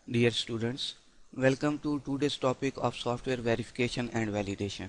Dear students, welcome to today's topic of software verification and validation.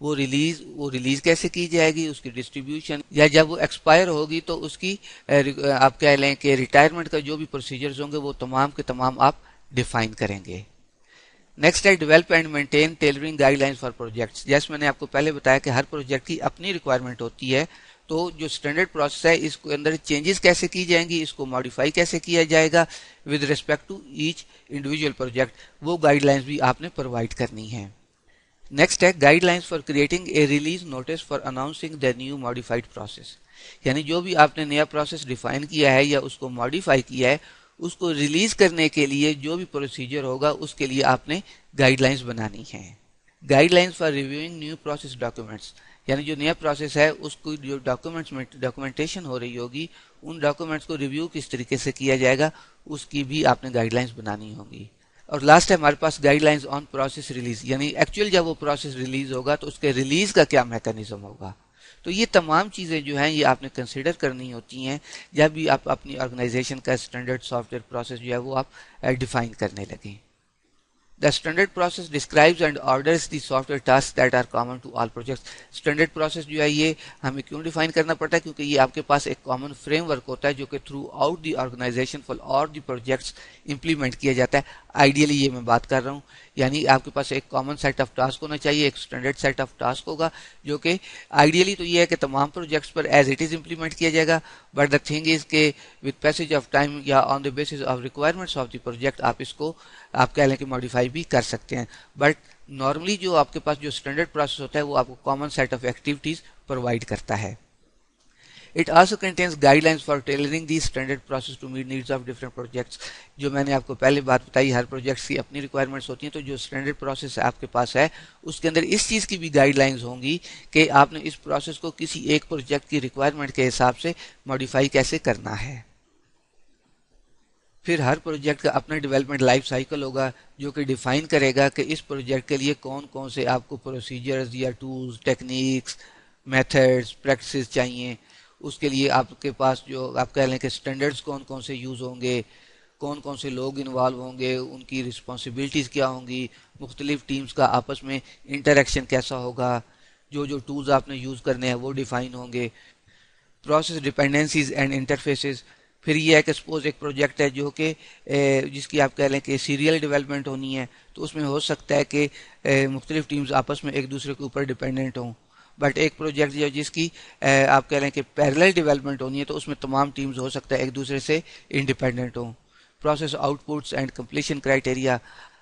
وہ release کیسے کی جائے گی، اس کی ڈسٹریبیوشن، یا جب وہ ایکسپائر ہوگی تو اس کی آپ کہہ لیں کہ ریٹائرمنٹ کا جو بھی پروسیجرز ہوں گے وہ تمام کے تمام آپ ڈیفائن کریں گے۔ نیکسٹ ہے develop and maintain tailoring guide lines for projects. جیسے میں نے آپ کو پہلے بتایا کہ ہر پروجیکٹ کی اپنی ریکوائرمنٹ ہوتی ہے، تو جو اسٹینڈرڈ پروسیس ہے اس کے اندر چینجز کیسے کی جائیں گی، اس کو ماڈیفائی کیسے کیا جائے گا with respect to each individual project, وہ گائیڈ لائنز بھی آپ نے پرووائڈ کرنی ہیں۔ نیکسٹ ہے guidelines for creating a release notes for announcing the new modified process, یعنی جو بھی آپ نے نیا پروسیس ڈیفائن کیا ہے یا اس کو ماڈیفائی کیا ہے، اس کو ریلیز کرنے کے لیے جو بھی پروسیجر ہوگا اس کے لیے آپ نے گائیڈ لائنز بنانی ہیں۔ Guide lines for reviewing new process documents, یعنی جو نیا پروسیس ہے اس کو جو ڈاکومنٹیشن ہو رہی ہوگی، ان ڈاکومنٹس کو ریویو کس طریقے سے کیا جائے گا اس کی بھی آپ نے گائیڈ لائنز بنانی ہوں گی۔ اور لاسٹ ہے ہمارے پاس guidelines on process release, یعنی ایکچوئل جب وہ پروسیس ریلیز ہوگا تو اس کے ریلیز کا کیا میکانزم ہوگا۔ تو یہ تمام چیزیں جو ہیں یہ آپ نے کنسیڈر کرنی ہوتی ہیں جب بھی آپ اپنی آرگنائزیشن کا اسٹینڈرڈ سافٹ ویئر پروسیس جو ہے وہ آپ ڈیفائن کرنے لگیں۔ The standard process describes and orders the software tasks that are common to all projects. Standard process جو ہے یہ ہمیں کیوں ڈیفائن کرنا پڑتا ہے، کیونکہ یہ آپ کے پاس ایک کامن فریم ورک ہوتا ہے جو کہ throughout the organisation for all the projects implement کیا جاتا ہے۔ آئیڈیلی یہ میں بات کر رہا ہوں، یعنی آپ کے پاس ایک کامن سیٹ آف ٹاسک ہونا چاہیے، ایک اسٹینڈرڈ سیٹ آف ٹاسک ہوگا جو کہ آئیڈیلی تو یہ ہے کہ تمام projects per as it is implement کیا جائے گا، بٹ دا تھنگ از کہ وتھ پیسج آف ٹائم یا on the basis of requirements of the project آپ اس کو آپ کہہ لیں کہ ماڈیفائی بھی کر سکتے ہیں، بٹ نارملی جو آپ کے پاس جو اسٹینڈرڈ پروسیس ہوتا ہے وہ آپ کو common set of activities provide کرتا ہے۔ It also contains guidelines for tailoring the standard process to meet needs of different projects. جو میں نے آپ کو پہلے بات بتائی، ہر پروجیکٹ کی اپنی ریکوائرمنٹس ہوتی ہیں، تو جو اسٹینڈرڈ پروسیس آپ کے پاس ہے اس کے اندر اس چیز کی بھی گائیڈ لائنز ہوں گی کہ آپ نے اس پروسیس کو کسی ایک پروجیکٹ کی ریکوائرمنٹ کے حساب سے ماڈیفائی کیسے کرنا ہے۔ پھر ہر پروجیکٹ کا اپنا ڈیولپمنٹ لائف سائیکل ہوگا جو کہ ڈیفائن کرے گا کہ اس پروجیکٹ کے لیے کون کون سے آپ کو پروسیجرز یا ٹولز، ٹیکنیکس، میتھڈز، پریکٹسز چاہیے، اس کے لیے آپ کے پاس جو آپ کہہ لیں کہ سٹینڈرڈز کون کون سے یوز ہوں گے، کون کون سے لوگ انوالو ہوں گے، ان کی رسپانسبلٹیز کیا ہوں گی، مختلف ٹیمز کا آپس میں انٹریکشن کیسا ہوگا، جو ٹولز آپ نے یوز کرنے ہیں وہ ڈیفائن ہوں گے، پروسیس ڈیپینڈنسیز اینڈ انٹرفیسز۔ پھر یہ ہے کہ سپوز ایک پروجیکٹ ہے جو کہ جس کی آپ کہہ لیں کہ سیریل ڈیولپمنٹ ہونی ہے، تو اس میں ہو سکتا ہے کہ مختلف ٹیمز آپس میں ایک دوسرے کے اوپر ڈیپینڈنٹ ہوں، بٹ ایک پروجیکٹ جس کی آپ کہہ لیں کہ پیرلل ڈیولپمنٹ ہونی ہے تو اس میں تمام ٹیمز ہو سکتا ہے ایک دوسرے سے انڈیپینڈنٹ ہوں۔ Process outputs and completion criteria,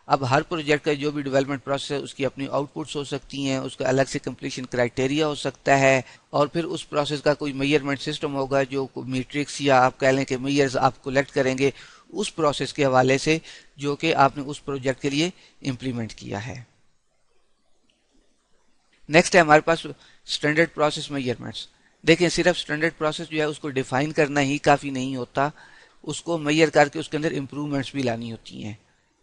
اب ہر پروجیکٹ کا جو بھی ڈیولپمنٹ پروسیس ہے اس کی اپنی آؤٹ پٹس ہو سکتی ہیں، اس کا الگ سے کمپلیشن کرائٹیریا ہو سکتا ہے، اور پھر اس پروسیس کا کوئی میئرمنٹ سسٹم ہوگا جو میٹرکس یا آپ کہہ لیں کہ میئرز آپ کلیکٹ کریں گے اس پروسیس کے حوالے سے جو کہ آپ نے اس پروجیکٹ کے لیے امپلیمنٹ کیا ہے۔ نیکسٹ ہے ہمارے پاس اسٹینڈرڈ پروسیس میئرمنٹس۔ دیکھیں صرف اسٹینڈرڈ پروسیس جو ہے اس کو ڈیفائن کرنا ہی کافی نہیں ہوتا، اس کو میئر کر کے اس کے اندر امپروومنٹس بھی لانی ہوتی ہیں۔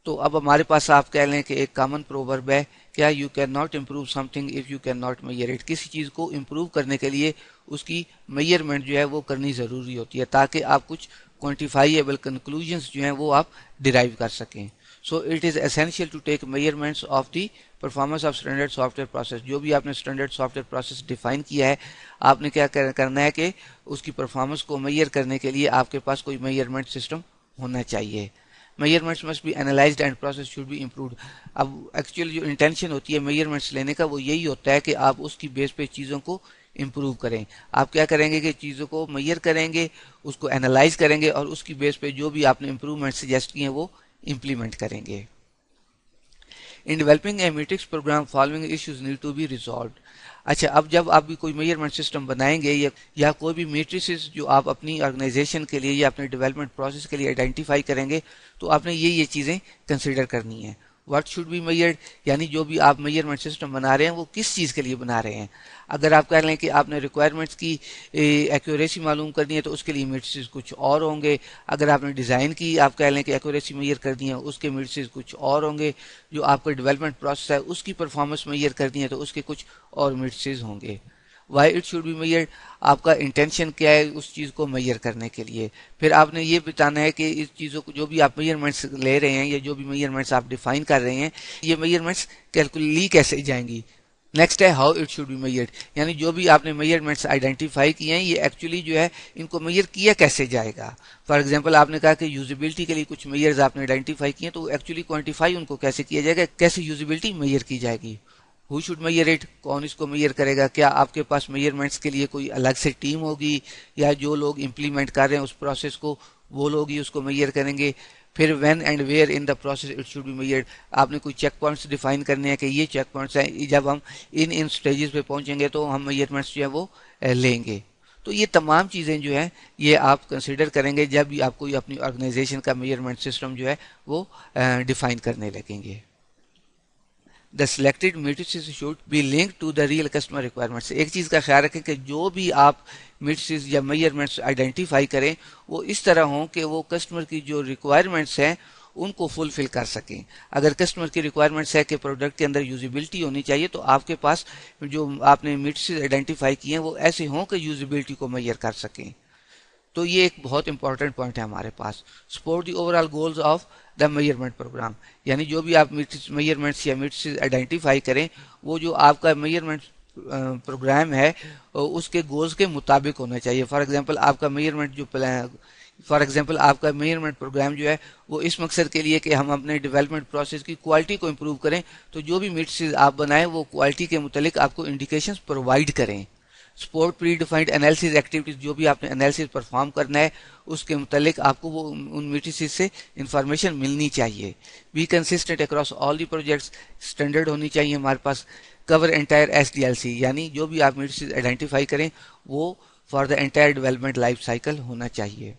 تو اب ہمارے پاس آپ کہہ لیں کہ ایک کامن پروورب ہے، کیا you can not improve some thing if you can not measure it, کسی چیز کو امپروو کرنے کے لیے اس کی میئرمنٹ جو ہے وہ کرنی ضروری ہوتی ہے تاکہ آپ کچھ کوانٹیفائیبل کنکلوژنس جو ہیں وہ آپ ڈیرائیو کر سکیں۔ So it is essential to take measurements of the performance of standard software process. جو بھی آپ نے standard software process define کیا ہے، آپ نے کیا کرنا ہے کہ اس کی پرفارمنس کو میئر کرنے کے لیے آپ کے پاس کوئی میئرمنٹ سسٹم ہونا چاہیے۔ Measurements must be analysed and process should be improved. اب ایکچوئل جو انٹینشن ہوتی ہے میئرمنٹس لینے کا وہ یہی ہوتا ہے کہ آپ اس کی بیس پہ چیزوں کو امپروو کریں۔ آپ کیا کریں گے کہ چیزوں کو میئر کریں گے، اس کو انالائز کریں گے، اور اس کی بیس پہ جو بھی آپ نے امپروومنٹ سجیسٹ کیے ہیں وہ امپلیمنٹ کریں گے۔ In developing a matrix program, following issues need to be resolved۔ اچھا، اب جب آپ بھی کوئی میئرمنٹ سسٹم بنائیں گے یا کوئی بھی میٹریسز جو آپ اپنی آرگنائزیشن کے لیے یا اپنے ڈیولپمنٹ پروسیس کے لیے آئیڈینٹیفائی کریں گے تو آپ نے یہ چیزیں کنسیڈر کرنی ہیں۔ واٹ شوڈ بی میئرڈ، یعنی جو بھی آپ میئرمنٹ سسٹم بنا رہے ہیں وہ کس چیز کے لیے بنا رہے ہیں۔ اگر آپ کہہ لیں کہ آپ نے ریکوائرمنٹس کی ایکوریسی معلوم کرنی ہے تو اس کے لیے میٹریسز کچھ اور ہوں گے۔ اگر آپ نے ڈیزائن کی آپ کہہ لیں کہ ایکوریسی میئر کرنی ہے اس کے میٹریسز کچھ اور ہوں گے۔ جو آپ کا ڈیولپمنٹ پروسیس ہے اس کی پرفارمنس میئر کرنی ہے تو اس کے کچھ اور میٹریسز ہوں گے۔ Why it should be measured, آپ کا انٹینشن کیا ہے اس چیز کو میئر کرنے کے لیے۔ پھر آپ نے یہ بتانا ہے کہ اس چیزوں کو جو بھی آپ میئرمنٹس لے رہے ہیں یا جو بھی میئرمنٹس آپ ڈیفائن کر رہے ہیں، یہ میئرمنٹس کیلکولی کیسے جائیں گی۔ نیکسٹ ہے how it should be measured, یعنی جو بھی آپ نے میئرمنٹس آئیڈینٹیفائی کیے ہیں یہ ایکچولی جو ہے ان کو میئر کیا کیسے جائے گا. فار ایگزامپل آپ نے کہا کہ یوزیبلٹی کے لیے کچھ میئرز آپ نے آئیڈینٹیفائی کیے ہیں، تو ایکچولی کوانٹیفائی ان کو کیسے کیا جائے گا، کیسے یوزیبلٹی میئر کی جائے گی. ہو شوڈ میئر اٹ، کون اس کو میئر کرے گا، کیا آپ کے پاس میئرمنٹس کے لیے کوئی الگ سے ٹیم ہوگی یا جو لوگ امپلیمنٹ کر رہے ہیں اس پروسیس کو وہ لوگ ہی اس کو میئر کریں گے. پھر when and where in the process it should be measured, آپ نے کوئی چیک پوائنٹس ڈیفائن کرنے ہیں کہ یہ چیک پوائنٹس ہیں، جب ہم ان سٹیجز پہ پہنچیں گے تو ہم میئرمنٹس جو ہے وہ لیں گے. تو یہ تمام چیزیں جو ہیں یہ آپ کنسیڈر کریں گے جب بھی آپ کوئی اپنی آرگنائزیشن کا میئرمنٹ سسٹم جو ہے وہ ڈیفائن کرنے لگیں گے. The selected matrices should be linked to the real customer requirements. ایک چیز کا خیال رکھیں کہ جو بھی آپ میٹریسز یا میئرمنٹس آئیڈینٹیفائی کریں وہ اس طرح ہوں کہ وہ کسٹمر کی جو ریکوائرمنٹس ہیں ان کو فلفل کر سکیں. اگر کسٹمر کی ریکوائرمنٹس ہے کہ پروڈکٹ کے اندر یوزیبلٹی ہونی چاہیے تو آپ کے پاس جو آپ نے میٹریسز آئیڈینٹیفائی کیے ہیں وہ ایسے ہوں کہ یوزیبلٹی کو میئر کر سکیں. تو یہ ایک بہت امپورٹنٹ پوائنٹ ہے ہمارے پاس. Support the overall goals of the measurement program, یعنی جو بھی آپ میئرمنٹس یا میٹریسز آئیڈینٹیفائی کریں وہ جو آپ کا میئرمنٹ پروگرام ہے اس کے گولز کے مطابق ہونا چاہیے. فار ایگزامپل آپ کا میئرمنٹ پروگرام جو ہے وہ اس مقصد کے لیے کہ ہم اپنے ڈیولپمنٹ پروسیس کی کوالٹی کو امپروو کریں، تو جو بھی میٹریسز آپ بنائیں وہ کوالٹی کے متعلق آپ کو انڈیکیشنز پرووائڈ کریں. Support predefined analysis activities, جو بھی آپ نے انالیسز پرفارم کرنا ہے اس کے متعلق آپ کو وہ ان میٹریسز سے انفارمیشن ملنی چاہیے. Be consistent across all the projects, standard ہونی چاہیے ہمارے پاس. Cover entire S D L C, یعنی جو بھی آپ میٹریسز آئیڈینٹیفائی کریں وہ for the entire development life cycle ہونا چاہیے.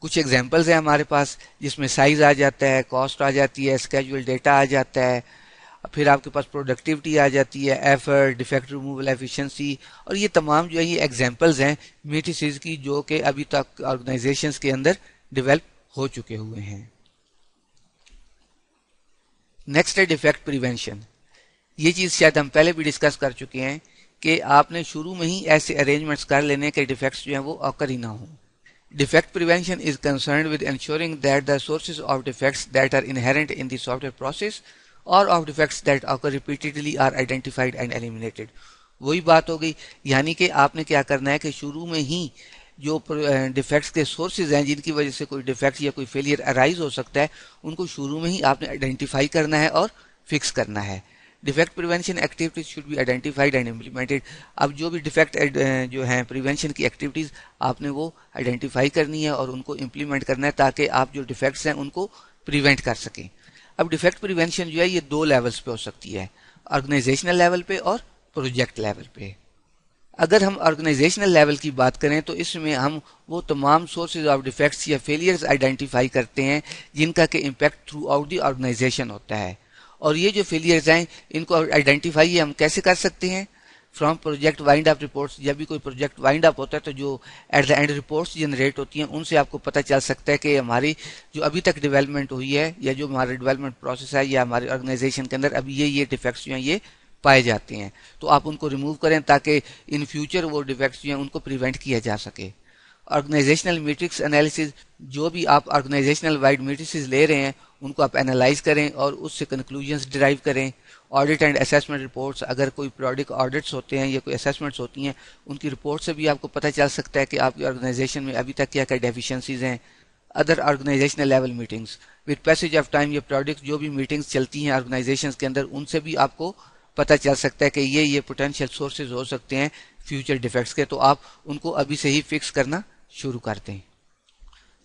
کچھ ایگزامپلز ہیں ہمارے پاس جس میں سائز آ جاتا ہے، کاسٹ آ جاتی ہے، اسکیجول ڈیٹا آ جاتا ہے، پھر آپ کے پاس پروڈکٹیوٹی آ جاتی ہے، ایفرٹ، ڈیفیکٹ ریموول، ایفیشنسی، اور یہ تمام جو ہے یہ ایگزامپلز ہیں میٹریسز کی جو کہ ابھی تک آرگنائزیشنز کے اندر ڈیولپ ہو چکے ہوئے ہیں. نیکسٹ ہے ڈیفیکٹ پریونشن. یہ چیز شاید ہم پہلے بھی ڈسکس کر چکے ہیں کہ آپ نے شروع میں ہی ایسے ارینجمنٹس کر لینے کہ ڈیفیکٹس جو ہیں وہ occur ہی نہ ہوں. Defect prevention is concerned with ensuring that the sources of defects that are inherent in the software process or of defects that occur repeatedly are identified and eliminated. وہی بات ہو گئی، یعنی کہ آپ نے کیا کرنا ہے کہ شروع میں ہی جو ڈیفیکٹس کے سورسز ہیں جن کی وجہ سے کوئی ڈیفیکٹ یا کوئی فیلئر ارائز ہو سکتا ہے ان کو شروع میں ہی آپ نے آئیڈینٹیفائی کرنا ہے اور فکس کرنا ہے. Defect prevention activities should be identified and implemented. اب جو بھی ڈیفیکٹ جو ہیں پریونشن کی ایکٹیویٹیز آپ نے وہ آئیڈینٹیفائی کرنی ہے اور ان کو امپلیمنٹ کرنا ہے تاکہ آپ جو ڈیفیکٹس ہیں ان کو پریونٹ کر سکیں. اب ڈیفیکٹ پریونشن جو ہے یہ دو لیولز پہ ہو سکتی ہے، آرگنائزیشنل لیول پہ اور پروجیکٹ لیول پہ. اگر ہم آرگنائزیشنل لیول کی بات کریں تو اس میں ہم وہ تمام سورسز آف ڈیفیکٹس یا فیلئرز آئیڈینٹیفائی کرتے ہیں جن کا کہ impact throughout the organisation ہوتا ہے. اور یہ جو فیلئرز ہیں ان کو آئیڈینٹیفائی ہم کیسے کر سکتے ہیں؟ From project وائنڈ up reports. جب بھی کوئی پروجیکٹ وائنڈ اپ ہوتا ہے تو جو at the end reports generate ہوتی ہیں ان سے آپ کو پتہ چل سکتا ہے کہ ہماری جو ابھی تک ڈیولپمنٹ ہوئی ہے یا جو ہمارا ڈیولپمنٹ پروسیس ہے یا ہماری آرگنائزیشن کے اندر ابھی یہ ڈیفیکٹس جو ہیں یہ پائے جاتے ہیں، تو آپ ان کو ریموو کریں تاکہ ان فیوچر وہ ڈیفیکٹس جو ہیں ان کو پریونٹ کیا جا سکے. آرگنائزیشنل میٹرکس انالیسز، جو بھی آپ آرگنائزیشنل وائڈ میٹرکس لے رہے ہیں ان کو آپ انالائز کریں اور اس سے کنکلوژنز ڈرائیو کریں. آڈٹ اینڈ اسیسمنٹ رپورٹس، اگر کوئی پروڈکٹ آڈٹس ہوتے ہیں یا کوئی اسیسمنٹس ہوتی ہیں ان کی رپورٹ سے بھی آپ کو پتہ چل سکتا ہے کہ آپ کی آرگنائزیشن میں ابھی تک کیا کیا ڈیفیشنسیز ہیں. Other organisational level meetings with passage of time, یہ پروڈکٹ جو بھی میٹنگس چلتی ہیں آرگنائزیشنز کے اندر ان سے بھی آپ کو پتہ چل سکتا ہے کہ یہ پوٹینشیل سورسز ہو سکتے ہیں فیوچر ڈیفیکٹس کے، تو آپ ان کو ابھی سے ہی فکس کرنا شروع کرتے ہیں.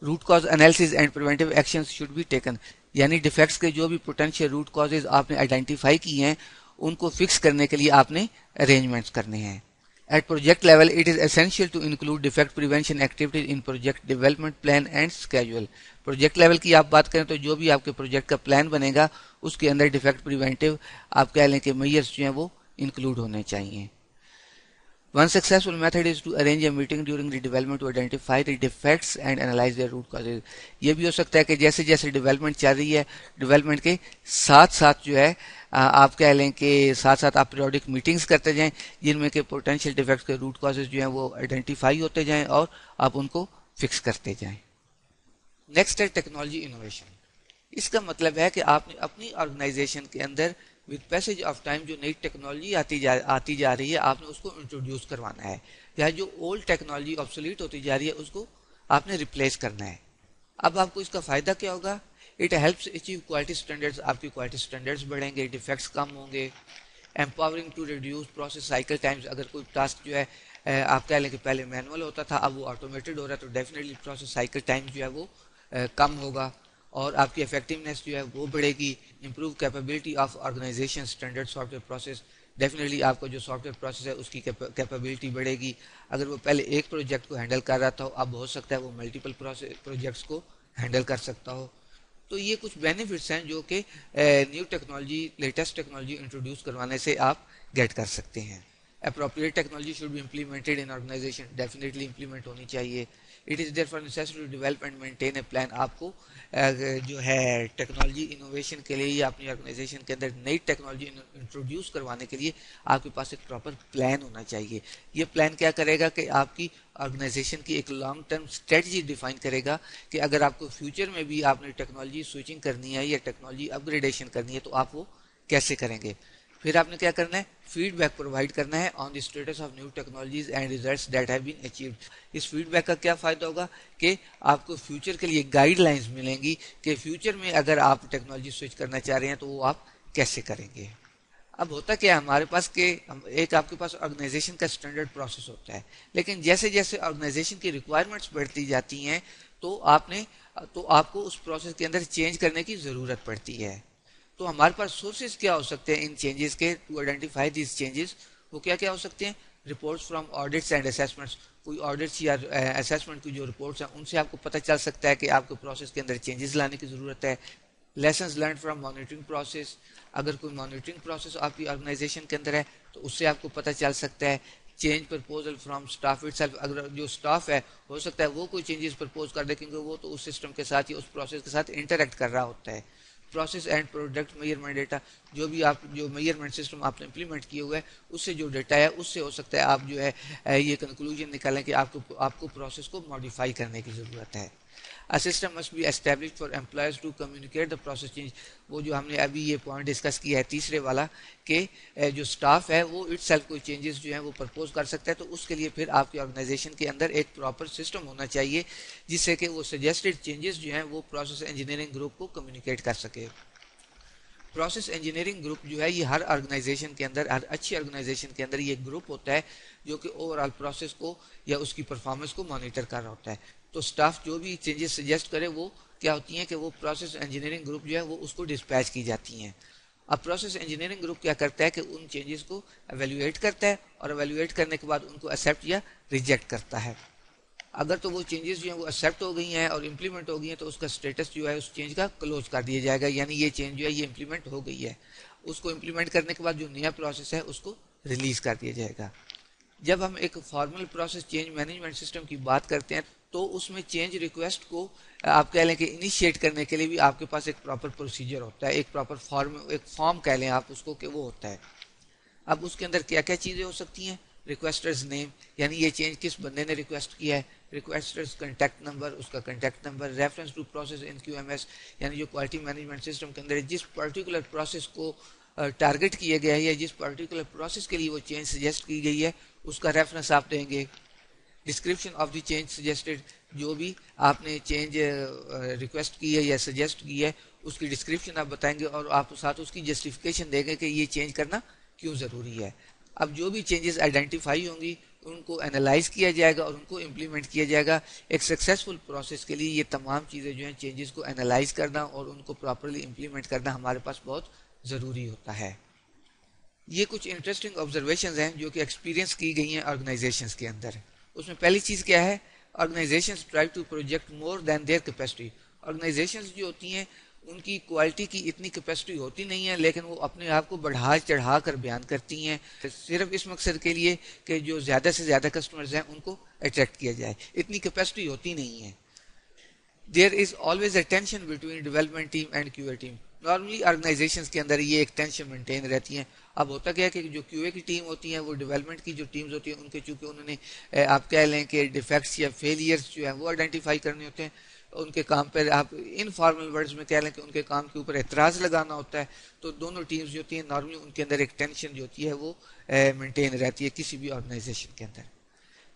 Root cause analysis and preventive actions should be taken, یعنی ڈیفیکٹس کے جو بھی پوٹینشیل روٹ کازز آپ نے آئیڈینٹیفائی کی ہیں ان کو فکس کرنے کے لیے آپ نے ارینجمنٹس کرنے ہیں. At project level it is essential to include defect prevention activities in project development plan and schedule. Project level کی آپ بات کریں تو جو بھی آپ کے پروجیکٹ کا پلان بنے گا اس کے اندر ڈیفیکٹ پریونٹیو آپ کہہ لیں کہ میئرز جو ہیں وہ انکلوڈ ہونے چاہیے. One successful method is to arrange a meeting during the development to identify the defects and analyze their root causes. یہ بھی ہو سکتا ہے کہ جیسے جیسے ڈیولپمنٹ چل رہی ہے ڈیولپمنٹ کے ساتھ ساتھ جو ہے آپ کہہ لیں کہ ساتھ ساتھ آپ پیریوڈک میٹنگز کرتے جائیں جن میں کہ پوٹینشیل ڈیفیکٹس کے روٹ کازز جو ہیں وہ آئیڈینٹیفائی ہوتے جائیں اور آپ ان کو فکس کرتے جائیں. نیکسٹ ہے ٹیکنالوجی انوویشن. اس کا مطلب ہے کہ آپ نے اپنی آرگنائزیشن کے اندر ود پیسج آف ٹائم جو نئی ٹیکنالوجی آتی جا رہی ہے آپ نے اس کو انٹروڈیوس کروانا ہے، یا جو اولڈ ٹیکنالوجی آبسولیٹ ہوتی جا رہی ہے اس کو آپ نے ریپلیس کرنا ہے۔ اب آپ کو اس کا فائدہ کیا ہوگا؟ It helps achieve quality standards, آپ کی کوالٹی اسٹینڈرڈز بڑھیں گے، ڈیفیکٹس کم ہوں گے۔ Empowering to reduce process cycle times, اگر کوئی ٹاسک جو ہے آپ کہہ لیں کہ پہلے مینول ہوتا تھا اب وہ آٹومیٹڈ ہو رہا ہے تو ڈیفینیٹلی پروسیس سائیکل ٹائم جو ہے وہ کم ہوگا، اور آپ کی افیکٹونیس جو ہے وہ بڑھے گی۔ Improve capability of organisation standard software process, definitely آپ کا جو سافٹ ویئر پروسیس ہے اس کی کیپیبلٹی بڑھے گی۔ اگر وہ پہلے ایک پروجیکٹ کو ہینڈل کر رہا تھا اب ہو سکتا ہے وہ ملٹیپل پروجیکٹس کو ہینڈل کر سکتا ہو۔ تو یہ کچھ بینیفٹس ہیں جو کہ new technology, latest technology introduce کروانے سے آپ گیٹ کر سکتے ہیں۔ Appropriate technology should be implemented in organisation, definitely implement ہونی چاہیے۔ It is therefore necessary to develop and maintain a plan, آپ کو جو ہے ٹیکنالوجی انوویشن کے لیے یا اپنی آرگنائزیشن کے اندر نئی ٹیکنالوجی انٹروڈیوس کروانے کے لیے آپ کے پاس ایک پراپر پلان ہونا چاہیے۔ یہ پلان کیا کرے گا کہ آپ کی آرگنائزیشن کی ایک لانگ ٹرم اسٹریٹجی ڈیفائن کرے گا کہ اگر آپ کو فیوچر میں بھی آپ نے ٹیکنالوجی سوئچنگ کرنی ہے یا ٹیکنالوجی اپ گریڈیشن کرنی ہے تو آپ وہ کیسے کریں گے۔ پھر آپ نے کیا کرنا ہے؟ فیڈ بیک پرووائڈ کرنا ہے on the status of new technologies and results that have been achieved. اس فیڈ بیک کا کیا فائدہ ہوگا کہ آپ کو فیوچر کے لیے گائیڈ لائنز ملیں گی کہ فیوچر میں اگر آپ ٹیکنالوجی سوئچ کرنا چاہ رہے ہیں تو وہ آپ کیسے کریں گے۔ اب ہوتا کیا ہے ہمارے پاس کہ ایک آپ کے پاس آرگنائزیشن کا اسٹینڈرڈ پروسیس ہوتا ہے، لیکن جیسے جیسے آرگنائزیشن کی ریکوائرمنٹس بڑھتی جاتی ہیں تو آپ کو اس پروسیس کے اندر چینج کرنے کی ضرورت پڑتی ہے۔ تو ہمارے پاس سورسز کیا ہو سکتے ہیں ان چینجز کے؟ ٹو آئیڈینٹیفائی دیز چینجز، وہ کیا کیا ہو سکتے ہیں؟ Reports from audits and assessments, کوئی آڈٹس یا اسیسمنٹ کی جو رپورٹس ہیں ان سے آپ کو پتہ چل سکتا ہے کہ آپ کو پروسیس کے اندر چینجز لانے کی ضرورت ہے۔ Lessons learned from monitoring process, اگر کوئی مانیٹرنگ پروسیس آپ کی آرگنائزیشن کے اندر ہے تو اس سے آپ کو پتہ چل سکتا ہے۔ Change proposal from staff it self, اگر جو اسٹاف ہے ہو سکتا ہے وہ کوئی چینجز پرپوز کر دے کیونکہ وہ تو اس سسٹم کے ساتھ یا اس پروسیس کے ساتھ انٹریکٹ کر رہا ہوتا ہے۔ Process and product measurement data, جو بھی آپ جو میئرمنٹ سسٹم آپ نے امپلیمنٹ کیے ہوئے ہے اس سے جو ڈیٹا ہے اس سے ہو سکتا ہے آپ جو ہے یہ کنکلوژن نکالیں کہ آپ کو پروسیس کو ماڈیفائی کرنے کی ضرورت ہے۔ A system must be established for employees to communicate the process change، وہ جو ہم نے ابھی یہ پوائنٹ ڈسکس کیا ہے تیسرے والا کہ جو سٹاف ہے وہ اٹ سیلف کوئی چینجز جو ہیں وہ پرپوز کر سکتا ہے، تو اس کے لیے پھر آپ کی آرگنائزیشن کے اندر ایک پراپر سسٹم ہونا چاہیے جس سے کہ وہ سجیسٹڈ چینجز جو ہیں وہ پروسیس انجینئرنگ گروپ کو کمیونیکیٹ کر سکے۔ پروسیس انجینئرنگ گروپ جو ہے یہ ہر آرگنائزیشن کے اندر، ہر اچھی آرگنائزیشن کے اندر یہ گروپ ہوتا ہے جو کہ اوور آل پروسیس کو یا اس کی پرفارمنس کو مانیٹر کر رہا ہوتا ہے۔ تو سٹاف جو بھی چینجز سجیسٹ کرے وہ کیا ہوتی ہیں کہ وہ پروسیس انجینئرنگ گروپ جو ہے وہ اس کو ڈسپیچ کی جاتی ہیں۔ اب پروسیس انجینئرنگ گروپ کیا کرتا ہے کہ ان چینجز کو ایویلویٹ کرتا ہے اور ایویلویٹ کرنے کے بعد ان کو ایکسیپٹ یا ریجیکٹ کرتا ہے۔ اگر تو وہ چینجز جو ہیں وہ ایکسیپٹ ہو گئی ہیں اور امپلیمنٹ ہو گئی ہیں تو اس کا اسٹیٹس جو ہے اس چینج کا کلوز کر دیا جائے گا، یعنی یہ چینج جو ہے یہ امپلیمنٹ ہو گئی ہے۔ اس کو امپلیمنٹ کرنے کے بعد جو نیا پروسیس ہے اس کو ریلیز کر دیا جائے گا۔ جب ہم ایک formal process change management system کی بات کرتے ہیں تو اس میں چینج ریکویسٹ کو آپ کہہ لیں کہ انیشیٹ کرنے کے لیے بھی آپ کے پاس ایک پراپر پروسیجر ہوتا ہے، ایک پراپر فارم کہہ لیں آپ اس کو کہ وہ ہوتا ہے۔ اب اس کے اندر کیا کیا چیزیں ہو سکتی ہیں؟ ریکویسٹرز نیم، یعنی یہ چینج کس بندے نے ریکویسٹ کیا ہے، ریکویسٹرز کنٹیکٹ نمبر، اس کا contact number, reference to process in Q M S, یعنی جو کوالٹی مینجمنٹ سسٹم کے اندر جس پرٹیکولر پروسیس کو ٹارگٹ کیا گیا ہے یا جس پرٹیکولر پروسیس کے لیے وہ چینج سجیسٹ کی گئی ہے اس کا ریفرنس آپ دیں گے۔ Description of the change suggested, جو بھی آپ نے چینج ریکویسٹ کی ہے یا سجیسٹ کی ہے اس کی ڈسکرپشن آپ بتائیں گے اور آپ ساتھ اس کی جسٹیفیکیشن دیں گے کہ یہ چینج کرنا کیوں ضروری ہے۔ اب جو بھی چینجز آئیڈینٹیفائی ہوں گی ان کو انالائز کیا جائے گا اور ان کو امپلیمنٹ کیا جائے گا۔ ایک سکسیزفل پروسیس کے لیے یہ تمام چیزیں جو ہیں چینجز کو انالائز کرنا اور ان کو پراپرلی امپلیمنٹ کرنا ہمارے پاس بہت ضروری ہوتا ہے۔ یہ کچھ انٹرسٹنگ آبزرویشنز ہیں جو کہ ایکسپیرینس کی گئی ہیں آرگنائزیشنز کے اندر۔ اس میں پہلی چیز کیا ہے؟ Organisations try to project more than their capacity. Organisations جو ہوتی ہیں ان کی کوالٹی کی اتنی کیپیسٹی ہوتی نہیں ہے لیکن وہ اپنے آپ کو بڑھا چڑھا کر بیان کرتی ہیں صرف اس مقصد کے لیے کہ جو زیادہ سے زیادہ کسٹمرز ہیں ان کو اٹریکٹ کیا جائے، اتنی کیپیسٹی ہوتی نہیں ہے۔ There is always a tension between development team and QA team۔ Normally organisations کے اندر یہ ایک ٹینشن مینٹین رہتی ہیں۔ اب ہوتا کیا ہے کہ جو QA کی ٹیم ہوتی ہیں وہ ڈیولپمنٹ کی جو ٹیمز ہوتی ہیں ان کے چونکہ انہوں نے آپ کہہ لیں کہ ڈیفیکٹس یا فیلیئرز جو ہیں وہ آئیڈینٹیفائی کرنے ہوتے ہیں ان کے کام پر آپ انفارمل ورڈز میں کہہ لیں کہ ان کے کام کے اوپر اعتراض لگانا ہوتا ہے، تو دونوں ٹیمز جو ہوتی ہیں نارملی ان کے اندر ایک ٹینشن جو ہوتی ہے وہ مینٹین رہتی ہے کسی بھی آرگنائزیشن کے اندر.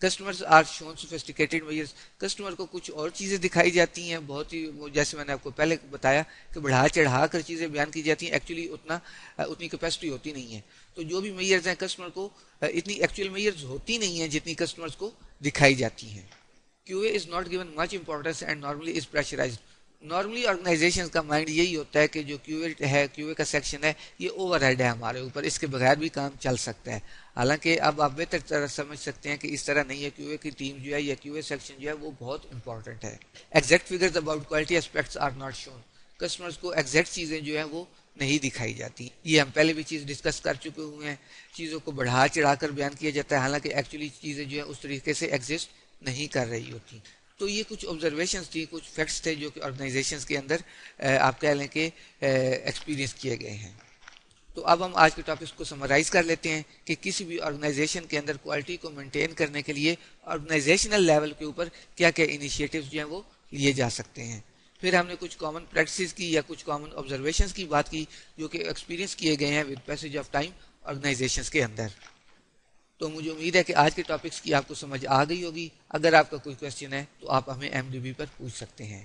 Customers are shown sophisticated measures, customer کو کچھ اور چیزیں دکھائی جاتی ہیں، بہت ہی جیسے میں نے آپ کو پہلے بتایا کہ بڑھا چڑھا کر چیزیں بیان کی جاتی ہیں، ایکچولی اتنی کیپیسٹی ہوتی نہیں ہے. تو جو بھی میئرز ہیں کسٹمر کو اتنی ایکچوئل میئرز ہوتی نہیں ہیں جتنی کسٹمرز کو دکھائی جاتی ہیں. QA is not given much importance and normally is pressurized. Normally organisation کا مائنڈ یہی ہوتا ہے کہ جو کیو اے کا سیکشن ہے یہ اوور ہیڈ ہے ہمارے اوپر، اس کے بغیر بھی کام چل سکتا ہے. حالانکہ اب آپ بہتر طرح سمجھ سکتے ہیں کہ اس طرح نہیں ہے. کیو اے کی ٹیم جو ہے یا کیو اے سیکشن جو ہے وہ بہت امپورٹنٹ ہے. Exact figures about quality aspects are not shown, customers کو ایگزیکٹ چیزیں جو ہیں وہ نہیں دکھائی جاتی. یہ ہم پہلے بھی چیز ڈسکس کر چکے ہوئے ہیں. چیزوں کو بڑھا چڑھا کر بیان کیا جاتا ہے، حالانکہ ایکچولی چیزیں جو ہیں اس طریقے سے ایگزسٹ نہیں کر رہی ہوتی. تو یہ کچھ آبزرویشنز تھی، کچھ فیکٹس تھے جو کہ آرگنائزیشنز کے اندر آپ کہہ لیں کہ ایکسپیرینس کیے گئے ہیں. تو اب ہم آج کے ٹاپکس کو سمرائز کر لیتے ہیں کہ کسی بھی آرگنائزیشن کے اندر کوالٹی کو مینٹین کرنے کے لیے آرگنائزیشنل لیول کے اوپر کیا کیا انیشیٹوز جو ہیں وہ لیے جا سکتے ہیں. پھر ہم نے کچھ کامن پریکٹسز کی یا کچھ کامن آبزرویشنز کی بات کی جو کہ ایکسپیرینس کیے گئے ہیں with passage of time organisations کے اندر. تو مجھے امید ہے کہ آج کے ٹاپکس کی آپ کو سمجھ آ گئی ہوگی. اگر آپ کا کوئی کوشچن ہے تو آپ ہمیں MDB پر پوچھ سکتے ہیں.